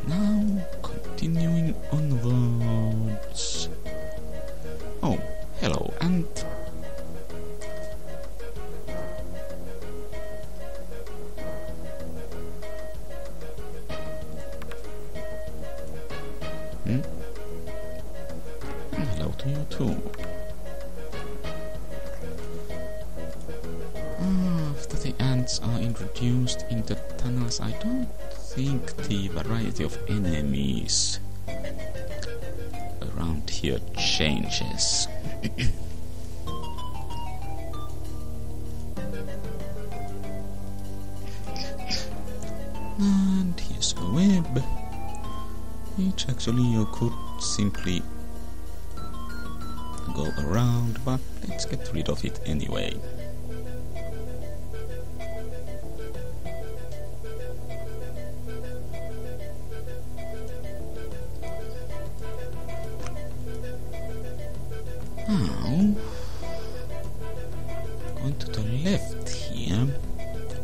Now, continuing onwards. Oh, hello, ant. And hello to you too. After the ants are introduced in the tunnels, I don't think the variety of enemies around here changes. And here's a web, which actually you could simply go around, but let's get rid of it anyway. Now, going to the left here.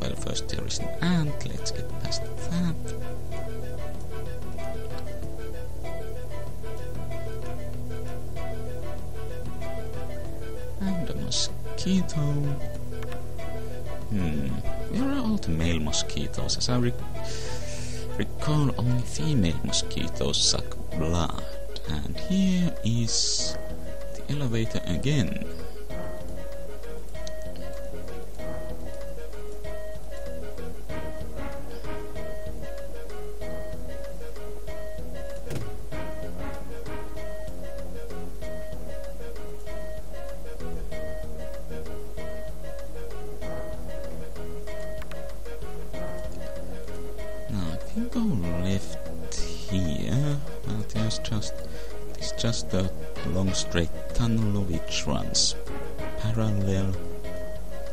Well, first there is an ant, let's get past that. And a mosquito. Where are all the male mosquitoes? As I recall, only female mosquitoes suck blood. And here is the elevator again. If you go left here, well, there's just a long straight tunnel which runs parallel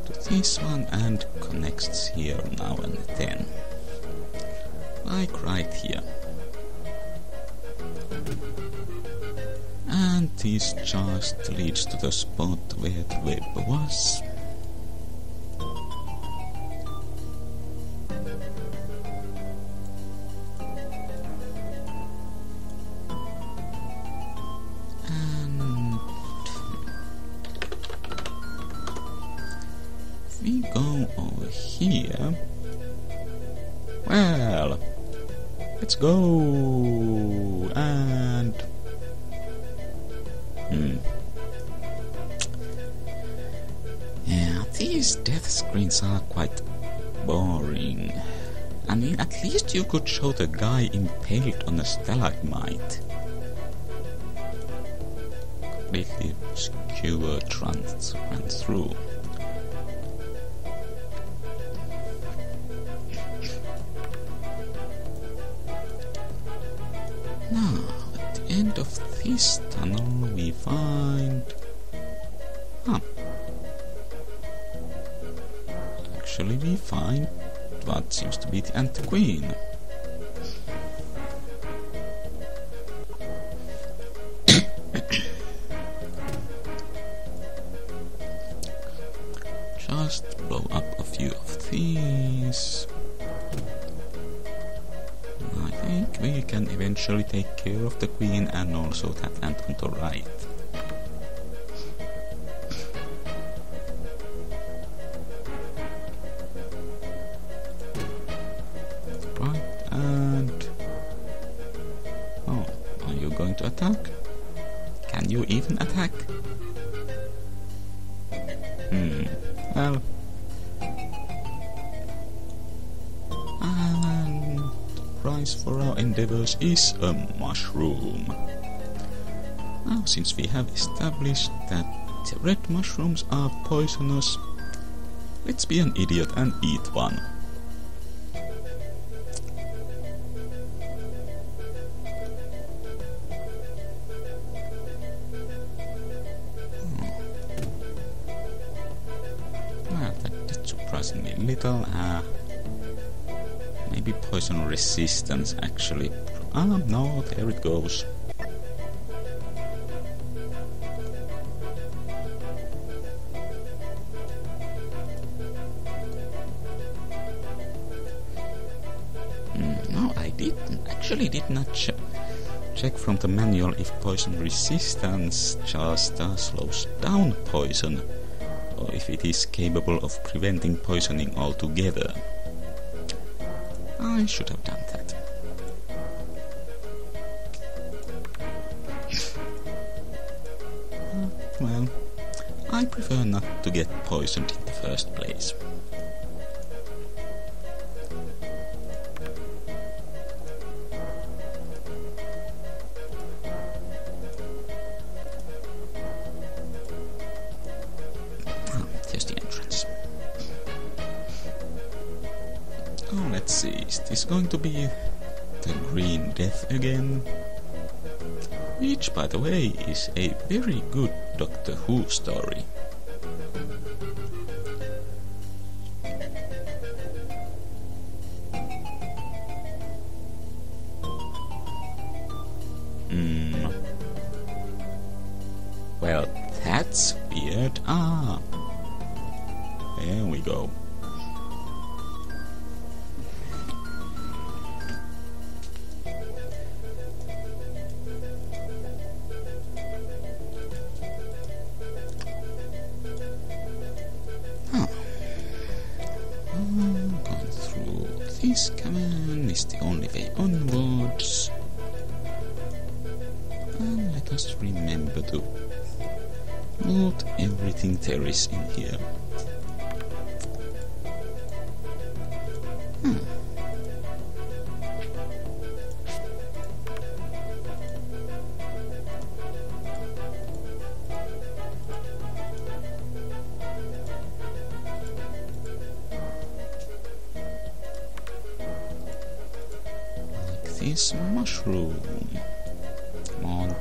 to this one and connects here now and then, like right here. And this just leads to the spot where the web was. We go over here. Well, let's go. And yeah, these death screens are quite boring. I mean, at least you could show the guy impaled on a stalagmite. Completely skewered ran through. Now, at the end of this tunnel we find... Actually we find what seems to be the Ant-Queen. Just blow up a few of these. I think we can eventually take care of the queen and also that ant on the right. Right, and... oh, are you going to attack? Can you even attack? Well... price for our endeavors is a mushroom. Now, since we have established that the red mushrooms are poisonous, let's be an idiot and eat one. Well, that did surprisingly little. Maybe poison resistance actually. No, there it goes. No, I did not check from the manual if poison resistance just slows down poison, or if it is capable of preventing poisoning altogether. I should have done that. Well, I prefer not to get poisoned in the first place. There's the entrance. Oh, let's see, is this going to be the Green Death again? Which, by the way, is a very good Doctor Who story. Well, that's weird. There we go. Going through this cavern is the only way onwards. And let us remember to loot everything there is in here. Like this mushroom. Come on.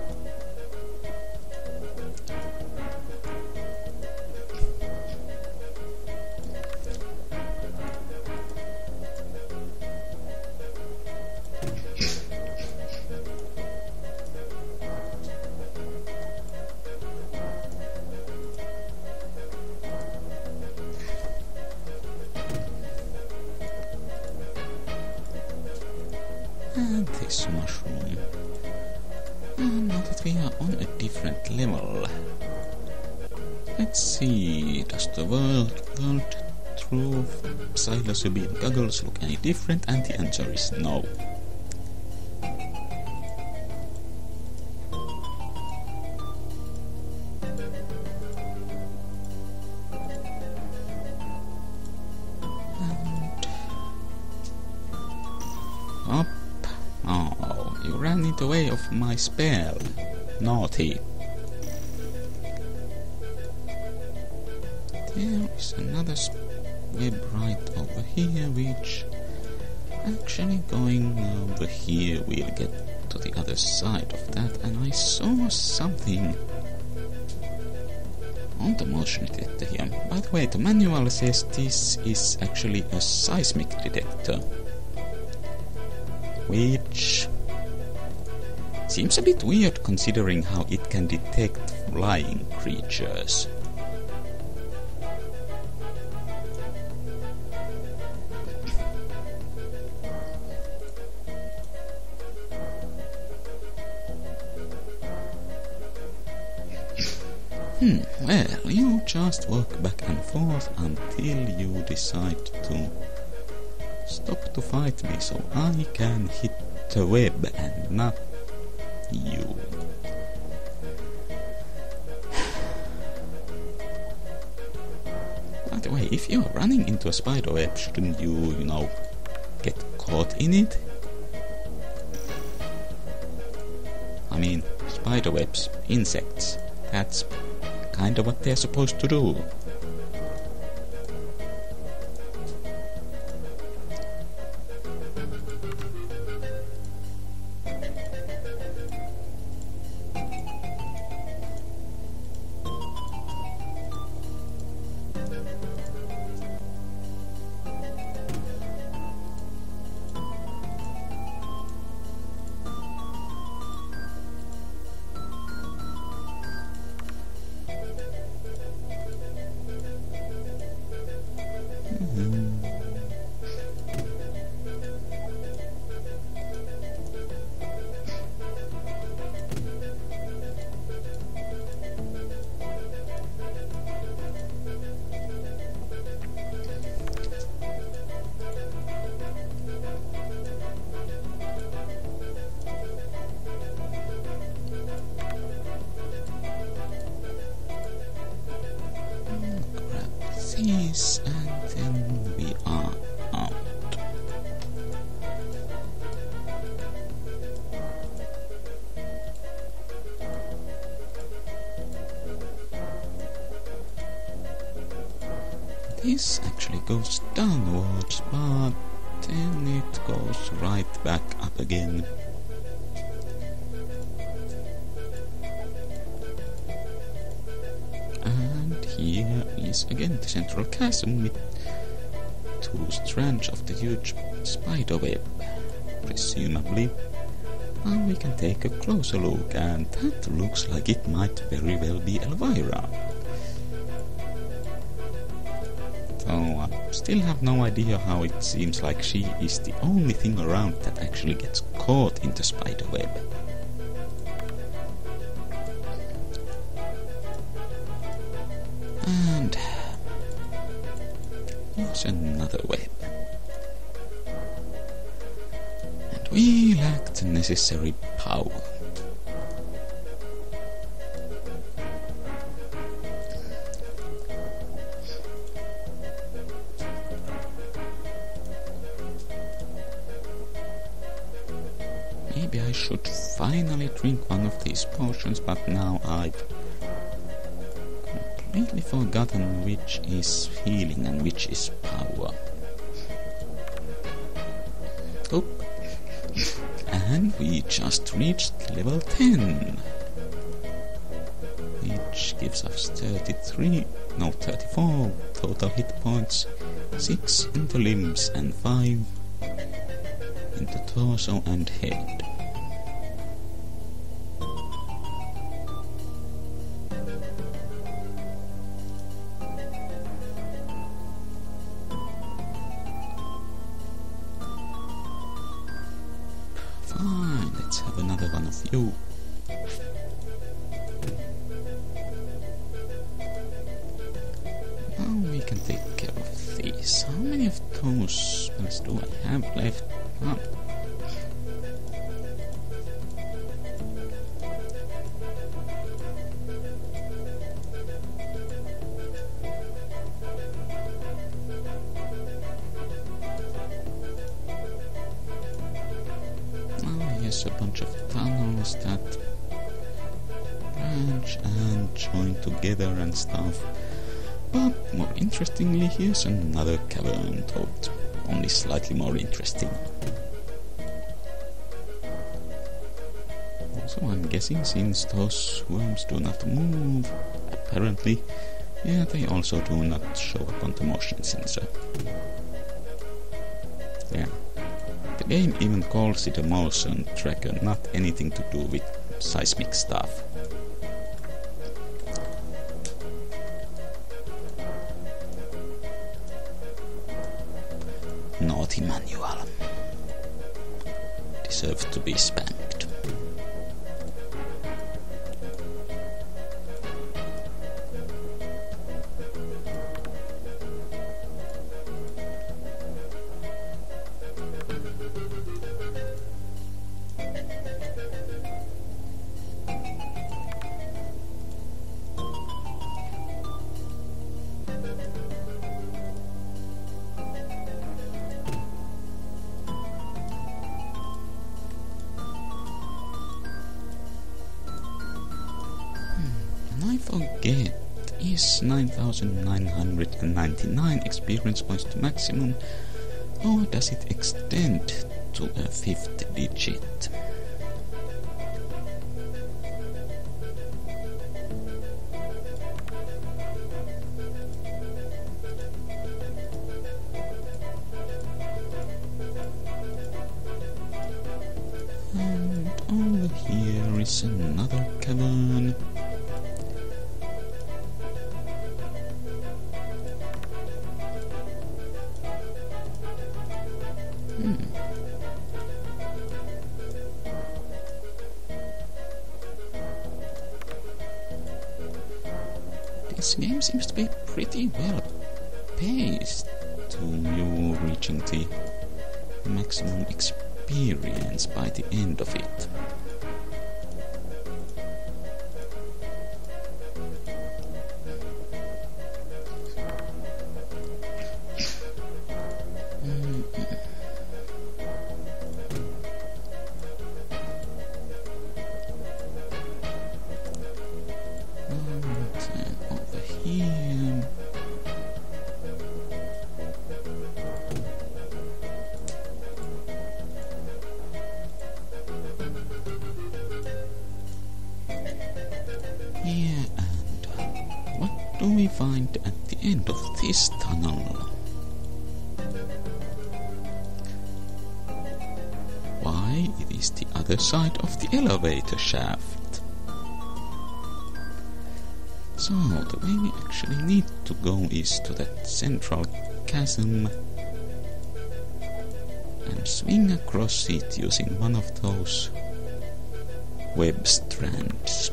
And this mushroom. And now that we are on a different level, let's see, does the world through psilocybin goggles look any different? And the answer is no. Up. Oh, you ran in the way of my spell. Naughty. There is another web right over here, which actually going over here we'll get to the other side of that, and I saw something on the motion detector here. By the way, the manual says this is actually a seismic detector, which seems a bit weird considering how it can detect flying creatures. Well, you just walk back and forth until you decide to stop to fight me so I can hit the web and not you. By the way, if you're running into a spider web, shouldn't you, get caught in it? I mean, spider webs, insects, that's kind of what they're supposed to do. This actually goes downwards, but then it goes right back up again. And here is again the central chasm with two strands of the huge spider web, presumably. Now we can take a closer look, and that looks like it might very well be Elvira. Though I still have no idea how it seems like she is the only thing around that actually gets caught in the spider web. And here's another web. And we lack the necessary power. Maybe I should finally drink one of these potions, but now I've completely forgotten which is healing and which is power. Oh, and we just reached level 10, which gives us 34 total hit points, 6 in the limbs and 5 in the torso and head. Fine, let's have another one of you. Now we can take care of these. How many of those spells do I have left? Oh. Here's a bunch of tunnels that branch and join together and stuff. But more interestingly, here's another cavern, though only slightly more interesting. Also, I'm guessing since those worms do not move, apparently, yeah, they also do not show up on the motion sensor. Yeah. The game even calls it a motion tracker, not anything to do with seismic stuff. Naughty manual. Deserves to be spanked. I forget, is 9,999 experience points the maximum, or does it extend to a fifth digit? And over here is another cavern. This game seems to be pretty well paced to you reaching the maximum experience by the end of it. we find at the end of this tunnel? Why, it is the other side of the elevator shaft. So, the way we actually need to go is to that central chasm and swing across it using one of those web strands.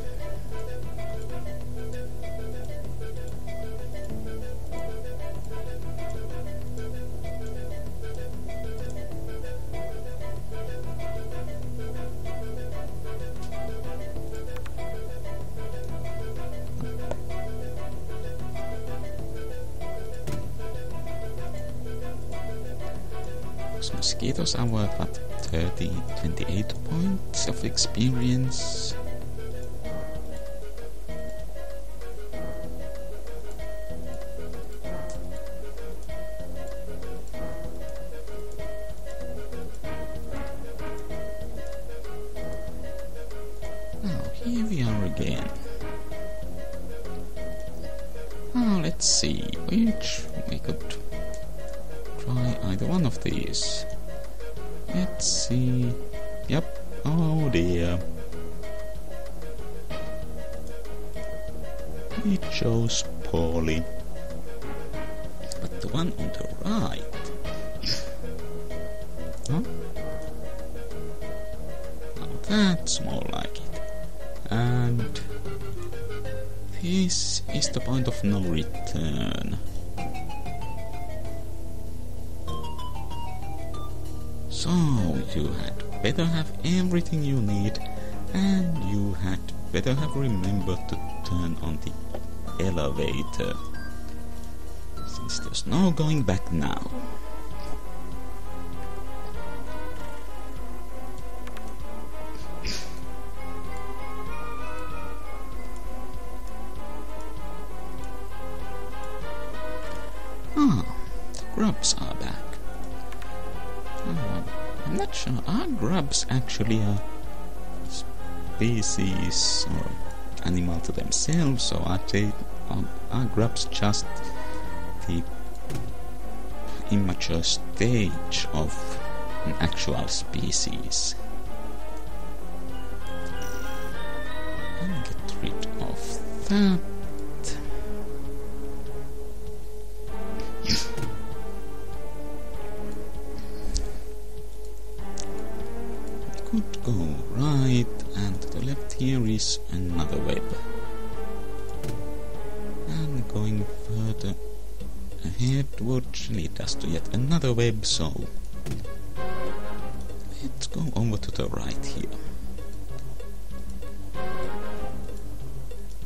Mosquitoes are worth what, 28 points of experience. Now here we are again. Now let's see which we could try either one of these. Let's see. Yep. Oh dear. It shows poorly. But the one on the right. Huh? Now that's more like it. And this is the point of no return. So, you had better have everything you need, and you had better have remembered to turn on the elevator, since there's no going back now. Ah, the grubs are back. I'm not sure, are grubs actually a species or animal to themselves, or are grubs just the immature stage of an actual species? And get rid of that. Could go right, and to the left here is another web. And going further ahead would lead us to yet another web, so let's go over to the right here.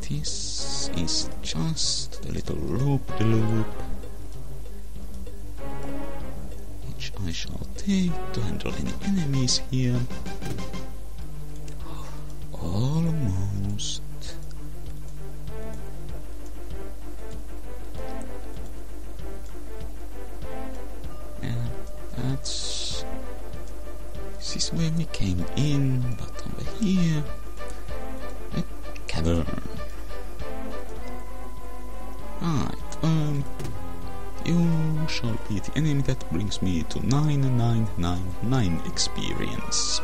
This is just a little loop-de-loop, which I shall take to handle any enemies here. Almost. Yeah, this is where we came in, but over here, a cavern. Right, you shall be the enemy that brings me to 9999 experience.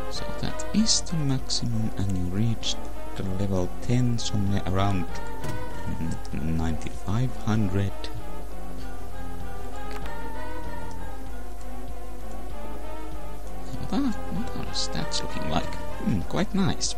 So that is the maximum, and you reached the level 10 somewhere around 9500. What are the stats looking like? Quite nice.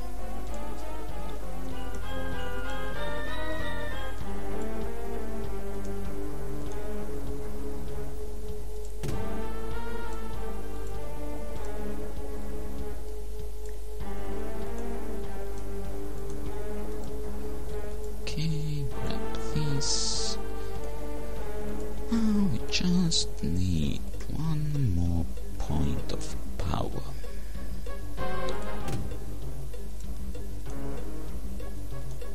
Okay, grab this. We just need one more point of power.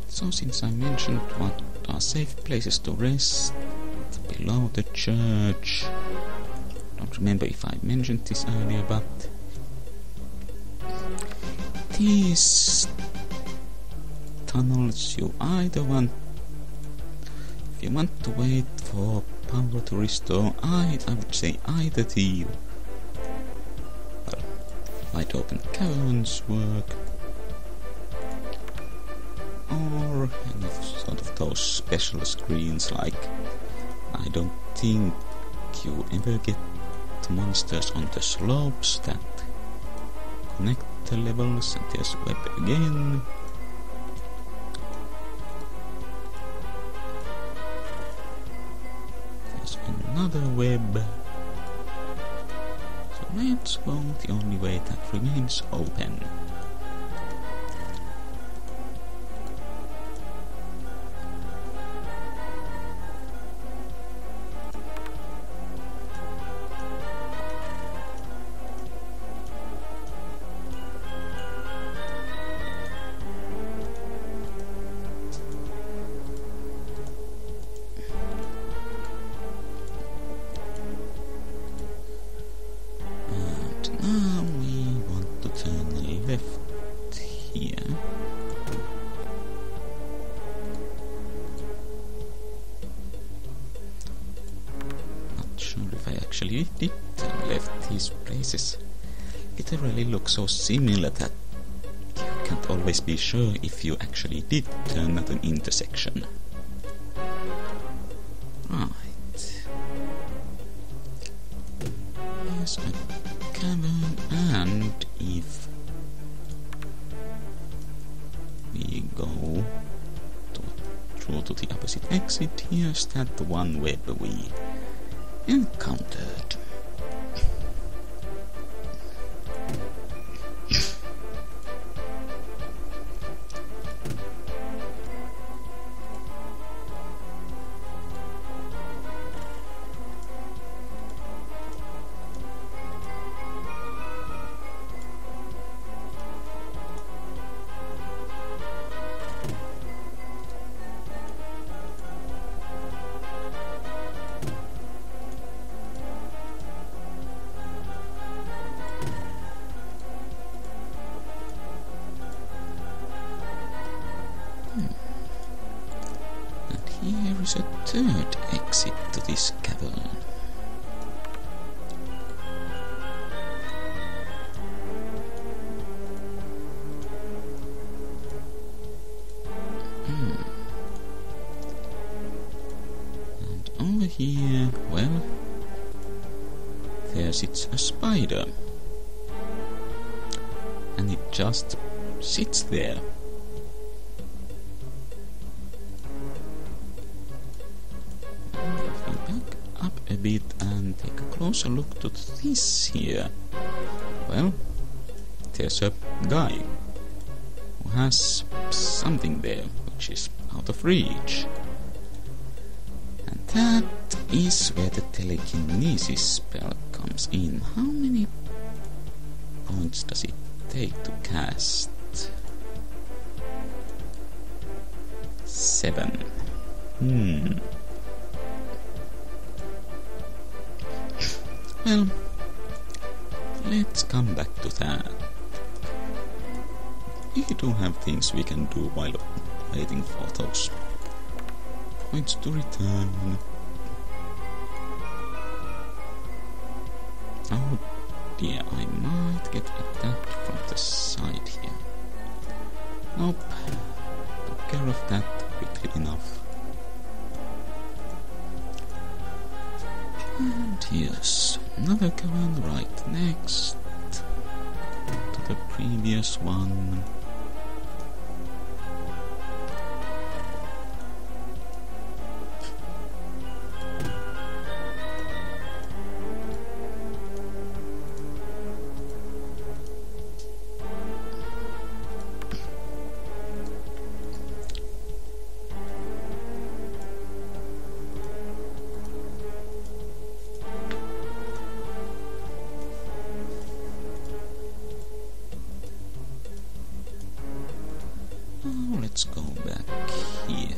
So since I mentioned what are safe places to rest below the church, don't remember if I mentioned this earlier, but these tunnels, you either want, if you want to wait for power to restore, I would say either the wide open caverns work, or any sort of those special screens. Like, I don't think you ever get monsters on the slopes that connect the levels, and there's web again. There's another web. So let's go the only way that remains open. Did and left these places literally look so similar that you can't always be sure if you actually did turn at an intersection. Right. Here's a cavern, and if we go through to the opposite exit, here's that one web we encountered. Here is a third exit to this cavern. And over here, well, there sits a spider. And it just sits there. A bit and take a closer look to this here. Well, there's a guy who has something there which is out of reach, and that is where the telekinesis spell comes in. How many points does it take to cast? 7. Well, let's come back to that. We do have things we can do while waiting for those points to return. Oh dear, I might get attacked from the side here. Nope, took care of that quickly enough. And here's another cavern right next to the previous one. Let's go back here.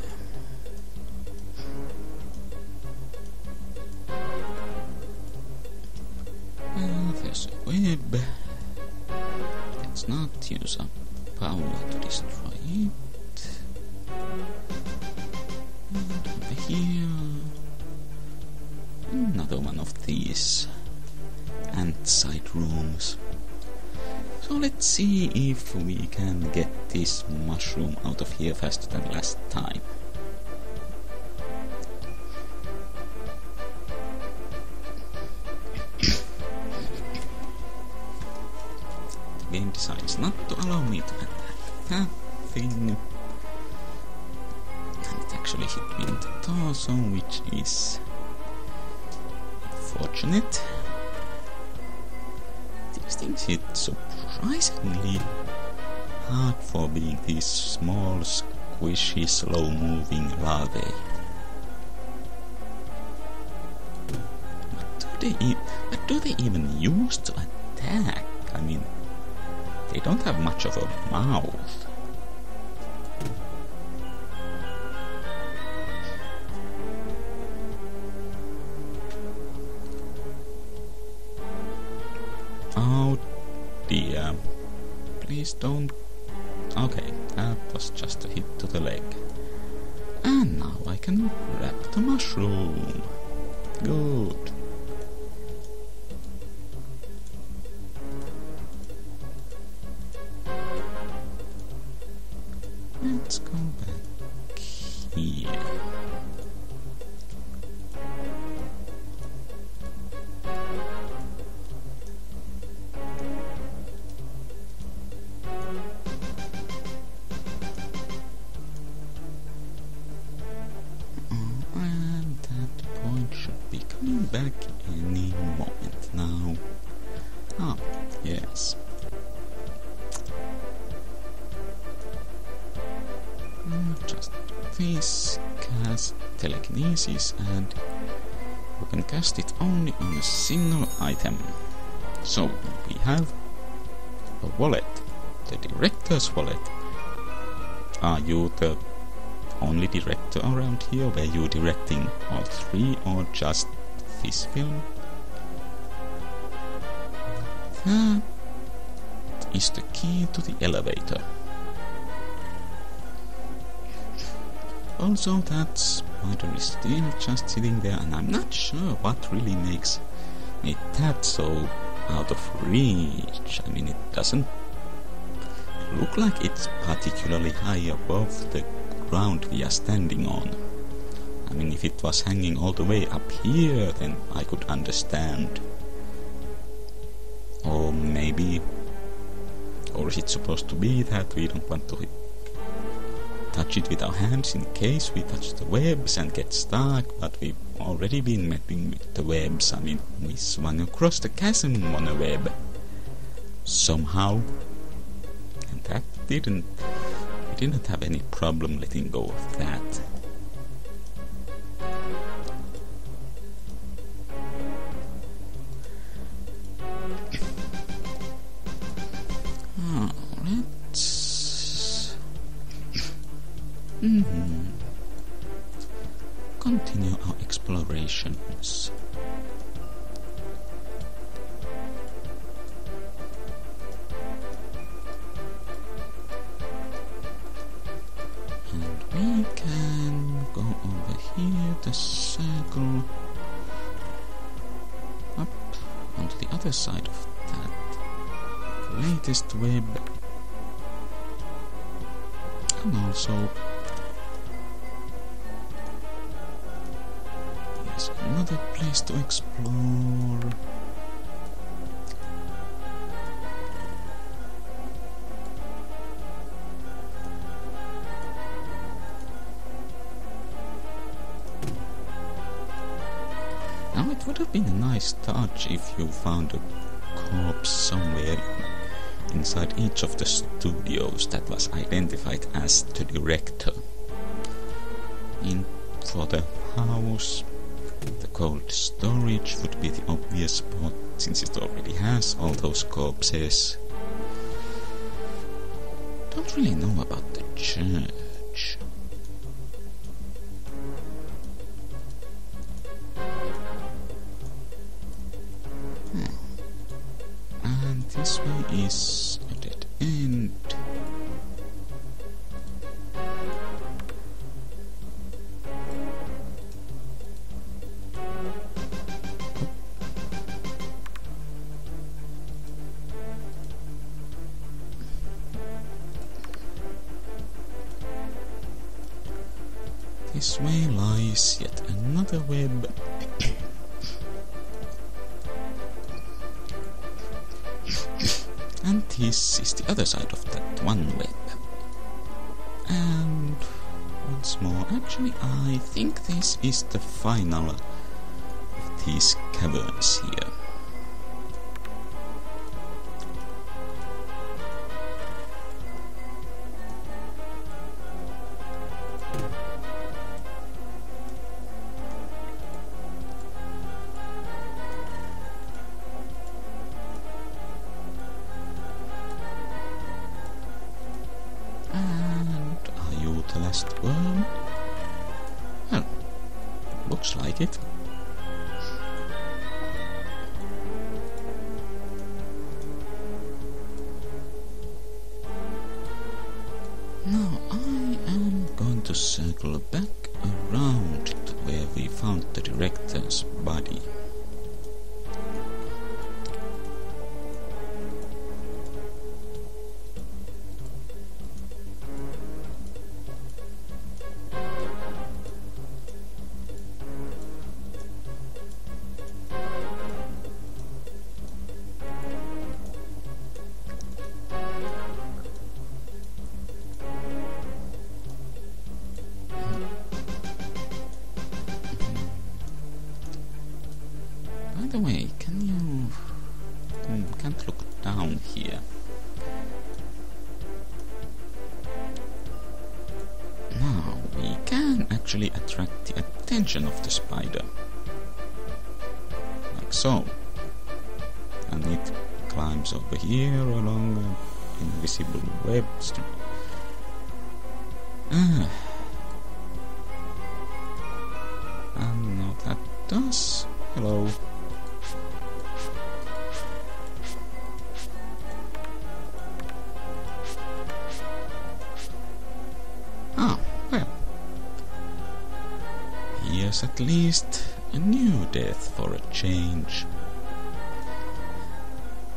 here. Another one of these ant side rooms. So let's see if we can get this mushroom out of here faster than last time. The game decides not to allow me to attack that thing. And it actually hit me in the torso, which is unfortunate. These things hit surprisingly hard for being these small, squishy, slow-moving larvae. What do they even use to attack? I mean, they don't have much of a mouth. Oh dear. Please don't... Okay, that was just a hit to the leg. And now I can grab the mushroom. Good. Let's go back here. And that point should be coming back any moment now. Ah, yes. Just this, cast telekinesis, and you can cast it only on a single item. So we have a wallet, the director's wallet. Are you the only director around here? Were you directing all three or just this film? That is the key to the elevator. Also, that spider is still just sitting there, and I'm not sure what really makes it that so out of reach. I mean, it doesn't look like it's particularly high above the ground we are standing on. I mean, if it was hanging all the way up here, then I could understand. Or maybe... Or is it supposed to be that we don't want to touch it with our hands in case we touch the webs and get stuck, but we've already been mapping with the webs. I mean, we swung across the chasm on a web somehow, and that we didn't have any problem letting go of that. Continue our explorations. And we can go over here, the circle, up onto the other side of that latest web, and also another place to explore. Now it would have been a nice touch if you found a corpse somewhere inside each of the studios that was identified as the director. For the house, the cold storage would be the obvious spot, since it already has all those corpses. Don't really know about the church. And this way is a dead end. this way lies yet another web. And this is the other side of that one web. And once more, actually I think this is the final of these caverns here. The last worm? Well, looks like it. Now I am going to circle back around to where we found the director's body. By the way, can you... can't look down here. Now, we can actually attract the attention of the spider. Like so. And it climbs over here along an invisible web. And now that does... Hello. Ah, well. Here's at least a new death for a change.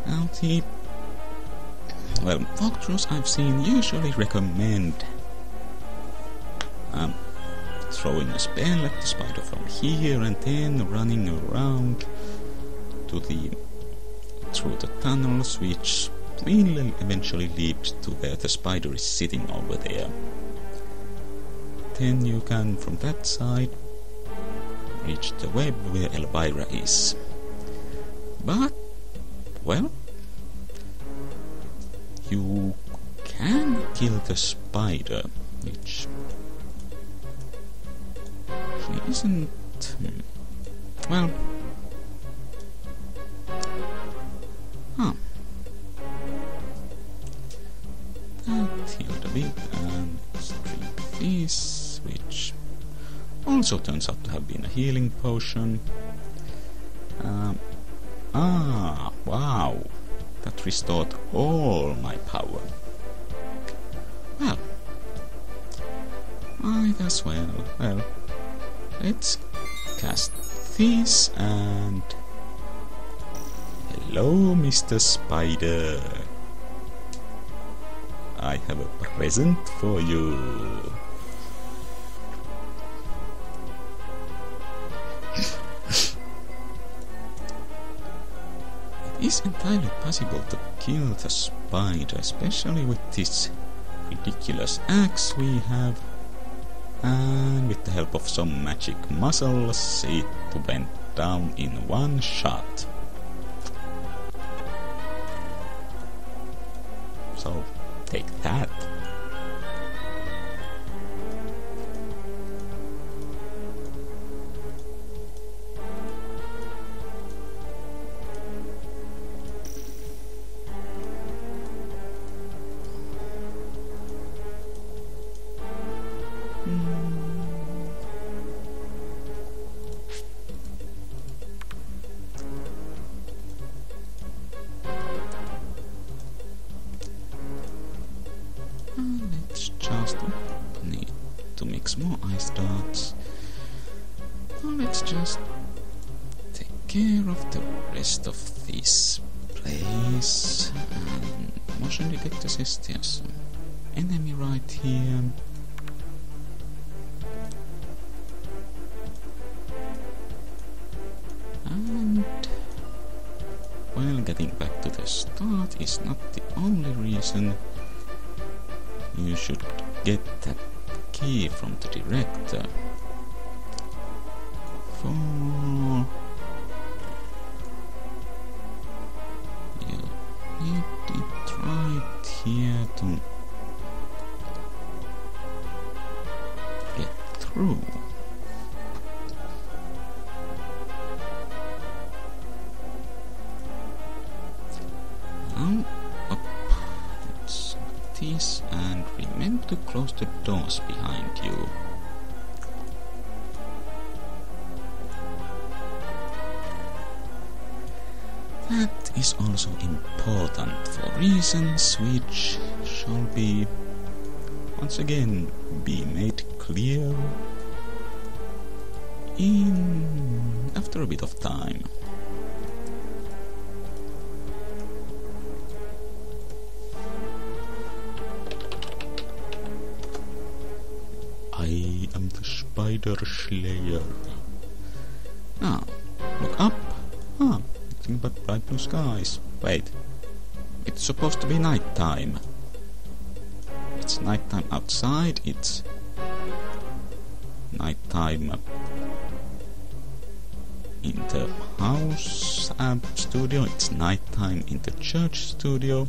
Now the... well, walkthroughs I've seen usually recommend throwing a spell at the spider from here and then running around to through the tunnels, which will eventually lead to where the spider is sitting over there. Then you can, from that side, reach the web where Elvira is. But, well, you can kill the spider, which actually isn't... well... that healed a bit, and drink this, which also turns out to have been a healing potion. Wow! That restored all my power. Well, might as well. Well, let's cast this and... hello, Mr. Spider. I have a present for you. It is entirely possible to kill the spider, especially with this ridiculous axe we have. And with the help of some magic muscles, it went down in one shot. So, take that. Let's just need to mix more ice darts. Let's just take care of the rest of this place. And motion detector says there's some enemy right here. that is not the only reason you should get that key from the director. For you need it right here to get through. Now up. Let's this and remember to close the doors behind you. That is also important for reasons which shall be once again be made clear in after a bit of time. I am the Spider Slayer. Now, look up. Nothing but bright blue skies. Wait, it's supposed to be night time. It's night time outside, it's night time in the house studio, it's night time in the church studio.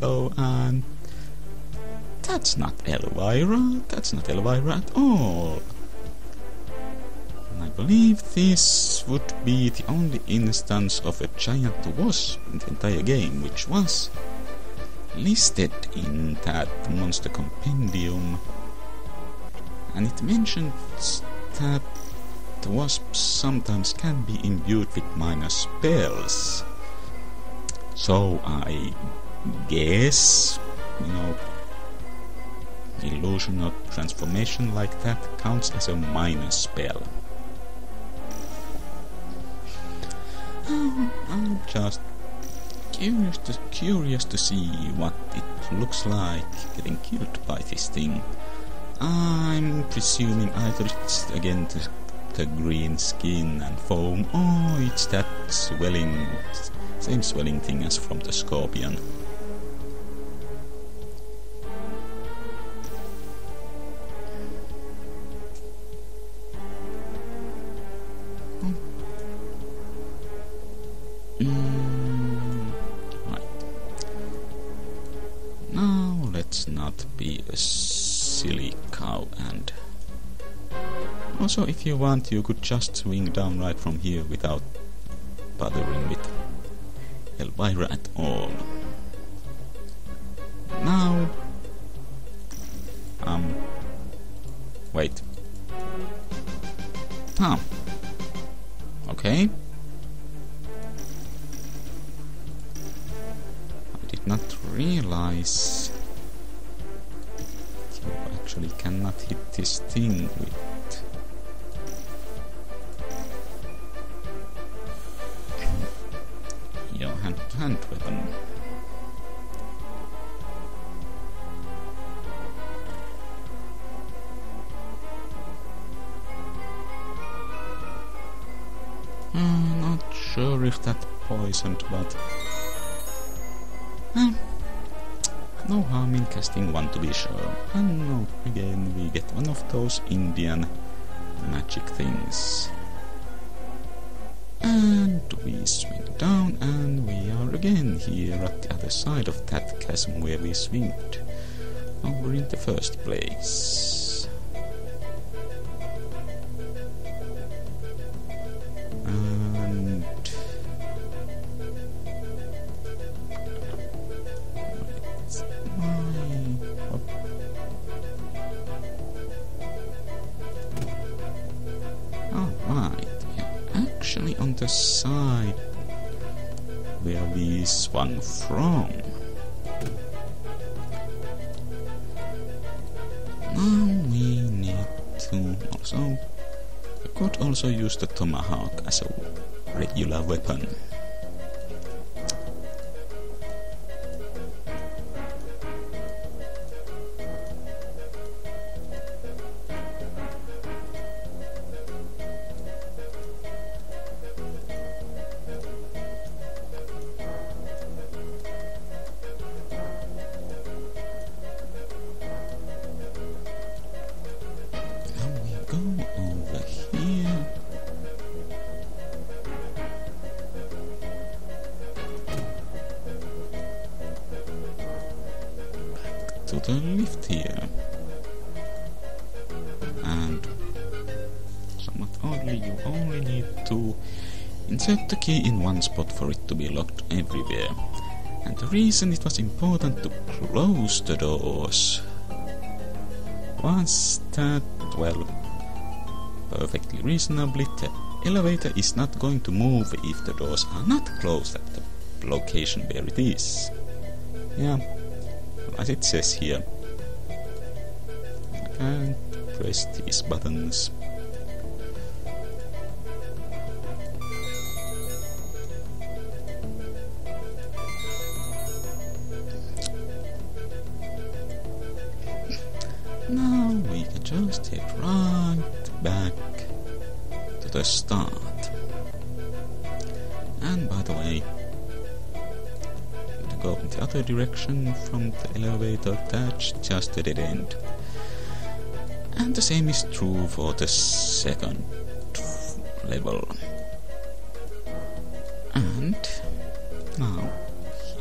Oh, and that's not Elvira. That's not Elvira at all. And I believe this would be the only instance of a giant wasp in the entire game which was listed in that monster compendium. And it mentions that the wasps sometimes can be imbued with minor spells. So I guess, illusion or transformation like that counts as a minor spell. I'm just curious to see what it looks like getting killed by this thing. I'm presuming either it's again the green skin and foam, or it's that swelling, same swelling thing as from the scorpion. Right. Now let's not be a silly cow, and also if you want you could just swing down right from here without bothering with Elvira at all. Now wait. Okay. I did not realize you actually cannot hit this thing with your hand weapon. Not sure if that poisoned, but no harm in casting one to be sure. And now again we get one of those Indian magic things. And we swing down and we are again here at the other side of that chasm where we swinged over in the first place. And actually on the side where we swung from. Now we need to also... I could also use the tomahawk as a regular weapon. basically you only need to insert the key in one spot for it to be locked everywhere. And the reason it was important to close the doors was that, well, perfectly reasonably, the elevator is not going to move if the doors are not closed at the location where it is. Yeah, as it says here. I can't press these buttons. Now we can just head right back to the start. And by the way, to go in the other direction from the elevator, that's just a dead end. And the same is true for the second level. And now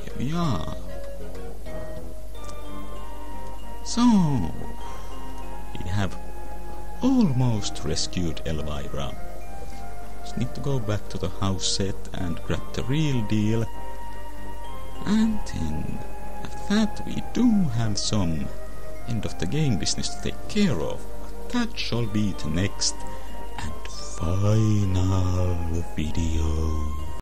here we are. So we have almost rescued Elvira. Just need to go back to the house set and grab the real deal. And then after that we do have some end of the game business to take care of. But that shall be the next and final video.